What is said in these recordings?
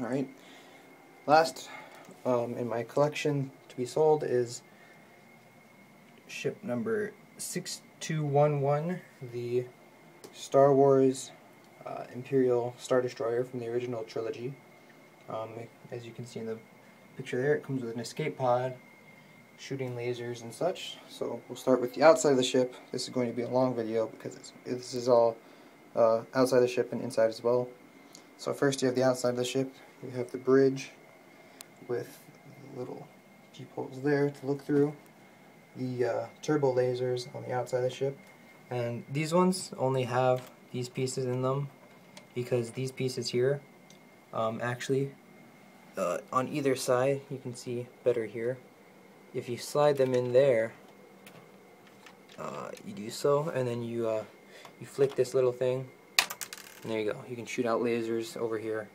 Alright, last in my collection to be sold is ship number 6211, the Star Wars Imperial Star Destroyer from the original trilogy. As you can see in the picture there, it comes with an escape pod, shooting lasers and such. So we'll start with the outside of the ship. This is going to be a long video because this is all outside the ship and inside as well. So first you have the outside of the ship. You have the bridge with little peepholes there to look through. The turbo lasers on the outside of the ship. And these ones only have these pieces in them because these pieces here actually on either side, you can see better here, if you slide them in there, you do so, and then you flick this little thing, and there you go. You can shoot out lasers over here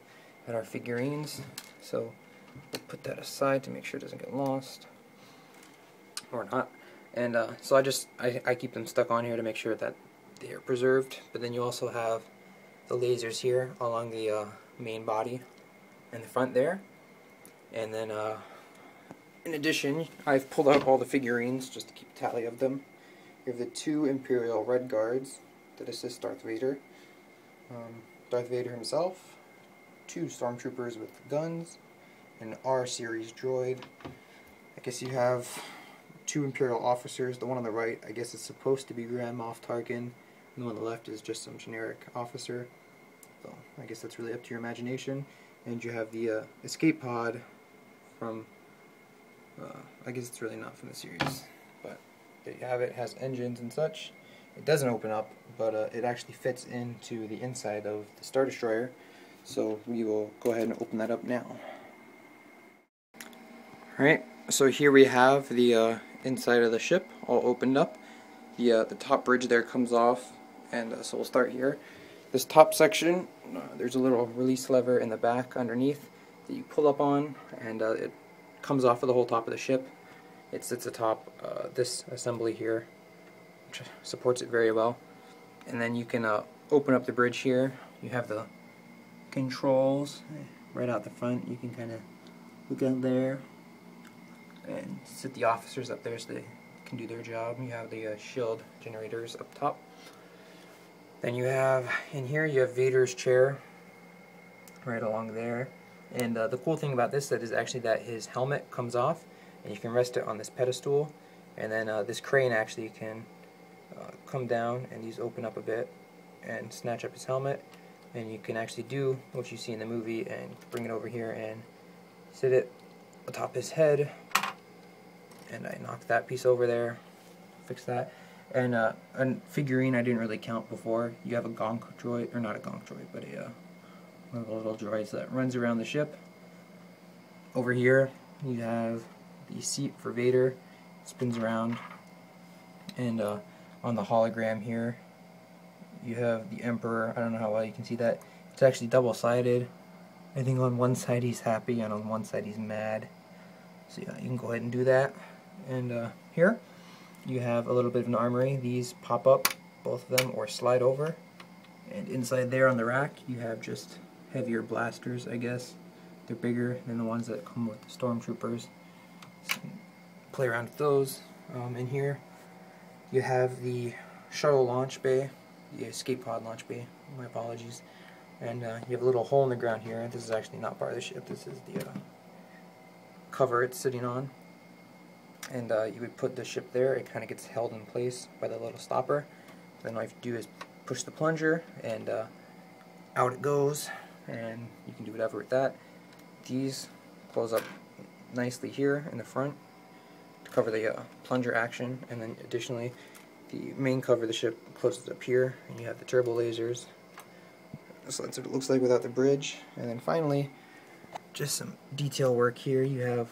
at our figurines. So we'll put that aside to make sure it doesn't get lost, or not. And so I keep them stuck on here to make sure that they are preserved. But then you also have the lasers here along the main body in the front there. And then in addition, I've pulled out all the figurines just to keep tally of them. You have the 2 Imperial Red Guards that assist Darth Vader. Darth Vader himself, 2 Stormtroopers with guns, an R-Series droid. I guess you have 2 Imperial officers. The one on the right, I guess it's supposed to be Grand Moff Tarkin, and the one on the left is just some generic officer. So I guess that's really up to your imagination. And you have the escape pod from, I guess it's really not from the series, but there you have it. It has engines and such. It doesn't open up, but it actually fits into the inside of the Star Destroyer. So we will go ahead and open that up now. Alright, so here we have the inside of the ship all opened up. The top bridge there comes off, and so we'll start here. This top section, there's a little release lever in the back underneath that you pull up on, and it comes off of the whole top of the ship. It sits atop this assembly here, which supports it very well. And then you can open up the bridge here. You have the controls right out the front. You can kind of look out there and sit the officers up there so they can do their job. You have the shield generators up top. Then you have, in here, you have Vader's chair right along there. And the cool thing about this set is actually that his helmet comes off, and you can rest it on this pedestal. And then this crane actually can come down, and these open up a bit and snatch up his helmet. And you can actually do what you see in the movie and bring it over here and sit it atop his head. And I knocked that piece over there, fix that. And a figurine I didn't really count before. You have a gonk droid, or not a gonk droid, but one of the little droids that runs around the ship. Over here you have the seat for Vader, it spins around. And on the hologram here you have the Emperor. I don't know how well you can see that. It's actually double-sided. I think on one side he's happy and on one side he's mad. So yeah, you can go ahead and do that. And here you have a little bit of an armory. These pop up, both of them, or slide over. And inside there on the rack you have just heavier blasters, I guess. They're bigger than the ones that come with the Stormtroopers. So play around with those. In here you have the shuttle launch bay, the escape pod launch bay, my apologies. And you have a little hole in the ground here. This is actually not part of the ship, this is the cover it's sitting on. And you would put the ship there. It kind of gets held in place by the little stopper. Then all you have to do is push the plunger, and out it goes, and you can do whatever with that. These close up nicely here in the front to cover the plunger action, and then additionally the main cover of the ship closes up here, and you have the turbo lasers. So that's what it looks like without the bridge. And then finally, just some detail work here. You have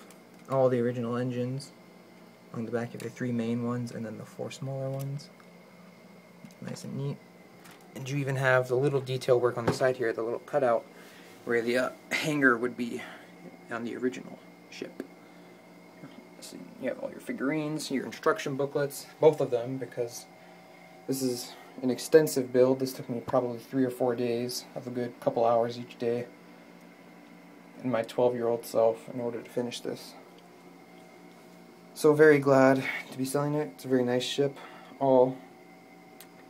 all the original engines on the back of the 3 main ones, and then the 4 smaller ones. Nice and neat. And you even have the little detail work on the side here, the little cutout where the hangar would be on the original ship. So you have all your figurines, your instruction booklets, both of them, because this is an extensive build. This took me probably 3 or 4 days of a good couple hours each day. and my 12-year-old self in order to finish this. So very glad to be selling it. It's a very nice ship. All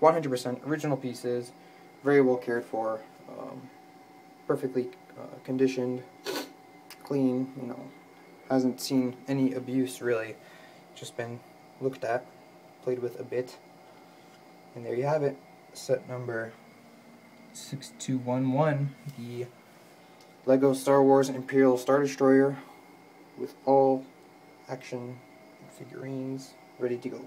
100% original pieces, very well cared for, perfectly conditioned, clean, you know, hasn't seen any abuse really, just been looked at, played with a bit, and there you have it, set number 6211, the LEGO Star Wars Imperial Star Destroyer with all action figurines ready to go.